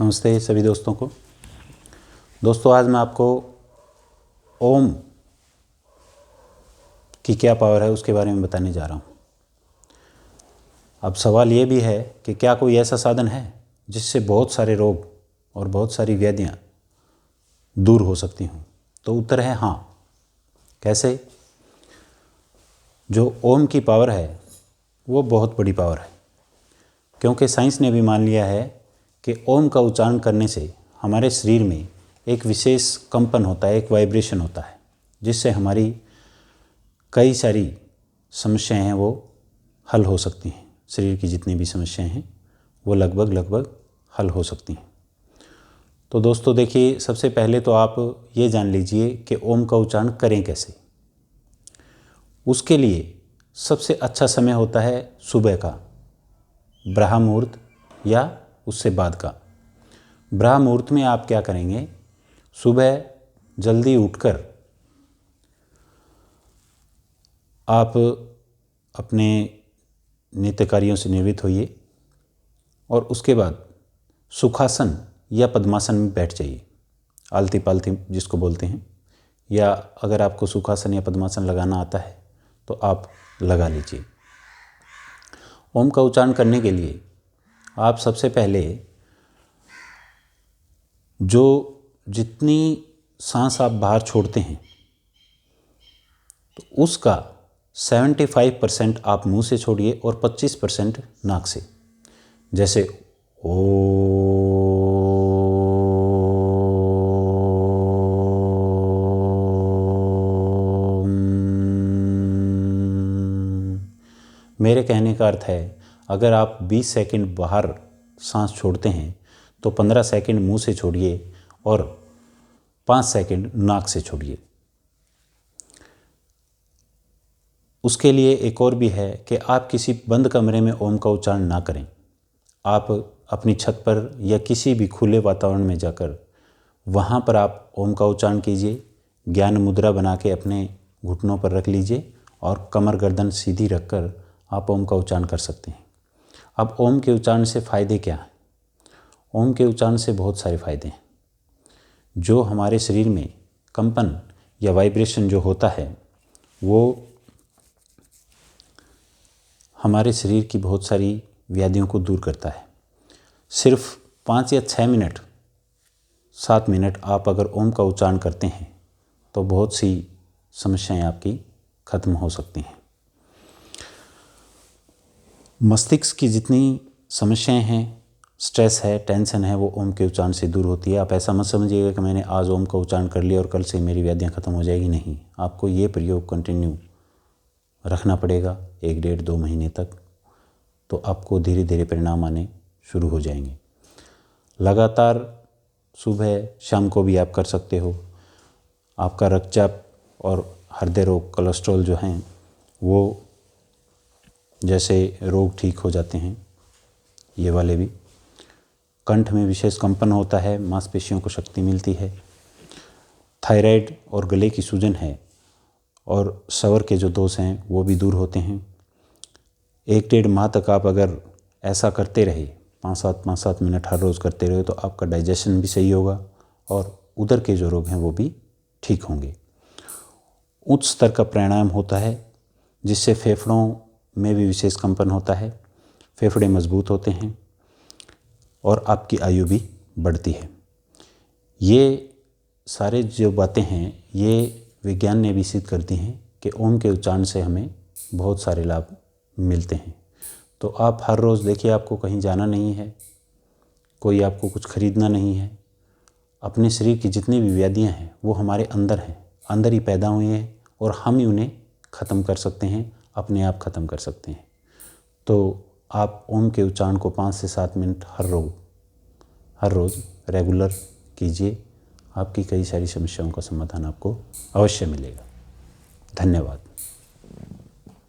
नमस्ते सभी दोस्तों को। दोस्तों, आज मैं आपको ओम की क्या पावर है उसके बारे में बताने जा रहा हूँ। अब सवाल ये भी है कि क्या कोई ऐसा साधन है जिससे बहुत सारे रोग और बहुत सारी व्याधियाँ दूर हो सकती हों? तो उत्तर है हाँ। कैसे? जो ओम की पावर है वो बहुत बड़ी पावर है, क्योंकि साइंस ने भी मान लिया है कि ओम का उच्चारण करने से हमारे शरीर में एक विशेष कंपन होता है, एक वाइब्रेशन होता है, जिससे हमारी कई सारी समस्याएं हैं वो हल हो सकती हैं। शरीर की जितनी भी समस्याएं हैं वो लगभग हल हो सकती हैं। तो दोस्तों देखिए, सबसे पहले तो आप ये जान लीजिए कि ओम का उच्चारण करें कैसे। उसके लिए सबसे अच्छा समय होता है सुबह का, ब्रह्म मुहूर्त या उससे बाद का। ब्रह्म मुहूर्त में आप क्या करेंगे, सुबह जल्दी उठकर आप अपने नित्य कार्यों से निवृत्त होइए और उसके बाद सुखासन या पद्मासन में बैठ जाइए, आलती पालती जिसको बोलते हैं, या अगर आपको सुखासन या पद्मासन लगाना आता है तो आप लगा लीजिए। ओम का उच्चारण करने के लिए आप सबसे पहले जो जितनी सांस आप बाहर छोड़ते हैं तो उसका 75% आप मुंह से छोड़िए और 25% नाक से। जैसे ओ, मेरे कहने का अर्थ है, अगर आप 20 सेकंड बाहर सांस छोड़ते हैं तो 15 सेकंड मुंह से छोड़िए और 5 सेकंड नाक से छोड़िए। उसके लिए एक और भी है कि आप किसी बंद कमरे में ओम का उच्चारण ना करें। आप अपनी छत पर या किसी भी खुले वातावरण में जाकर वहाँ पर आप ओम का उच्चारण कीजिए। ज्ञान मुद्रा बना के अपने घुटनों पर रख लीजिए और कमर गर्दन सीधी रखकर आप ओम का उच्चारण कर सकते हैं। अब ओम के उच्चारण से फ़ायदे क्या हैं? ओम के उच्चारण से बहुत सारे फ़ायदे हैं। जो हमारे शरीर में कंपन या वाइब्रेशन जो होता है वो हमारे शरीर की बहुत सारी व्याधियों को दूर करता है। सिर्फ 5 या 6 मिनट 7 मिनट आप अगर ओम का उच्चारण करते हैं तो बहुत सी समस्याएं आपकी खत्म हो सकती हैं। मस्तिष्क की जितनी समस्याएं हैं, स्ट्रेस है, टेंशन है, वो ओम के उच्चारण से दूर होती है। आप ऐसा मत समझिएगा कि मैंने आज ओम का उच्चारण कर लिया और कल से मेरी व्याधियाँ खत्म हो जाएगी। नहीं, आपको ये प्रयोग कंटिन्यू रखना पड़ेगा 1 डेढ़ 2 महीने तक, तो आपको धीरे धीरे परिणाम आने शुरू हो जाएंगे। लगातार सुबह शाम को भी आप कर सकते हो। आपका रक्तचाप और हृदय रोग, कोलेस्ट्रॉल जो हैं वो जैसे रोग ठीक हो जाते हैं, ये वाले भी। कंठ में विशेष कंपन होता है, मांसपेशियों को शक्ति मिलती है। थायराइड और गले की सूजन है और शवर के जो दोष हैं वो भी दूर होते हैं। 1 डेढ़ माह तक आप अगर ऐसा करते रहे, 5-7 मिनट हर रोज़ करते रहे, तो आपका डाइजेशन भी सही होगा और उदर के जो रोग हैं वो भी ठीक होंगे। उच्च स्तर का प्राणायाम होता है जिससे फेफड़ों में भी विशेष कंपन होता है, फेफड़े मजबूत होते हैं और आपकी आयु भी बढ़ती है। ये सारे जो बातें हैं ये विज्ञान ने भी सिद्ध कर दी हैं कि ओम के उच्चारण से हमें बहुत सारे लाभ मिलते हैं। तो आप हर रोज़ देखिए, आपको कहीं जाना नहीं है, कोई आपको कुछ खरीदना नहीं है। अपने शरीर की जितनी भी व्याधियां हैं वो हमारे अंदर हैं, अंदर ही पैदा हुए हैं और हम ही उन्हें ख़त्म कर सकते हैं, अपने आप ख़त्म कर सकते हैं। तो आप ओम के उच्चारण को 5 से 7 मिनट हर रोज़ रेगुलर कीजिए। आपकी कई सारी समस्याओं का समाधान आपको अवश्य मिलेगा। धन्यवाद।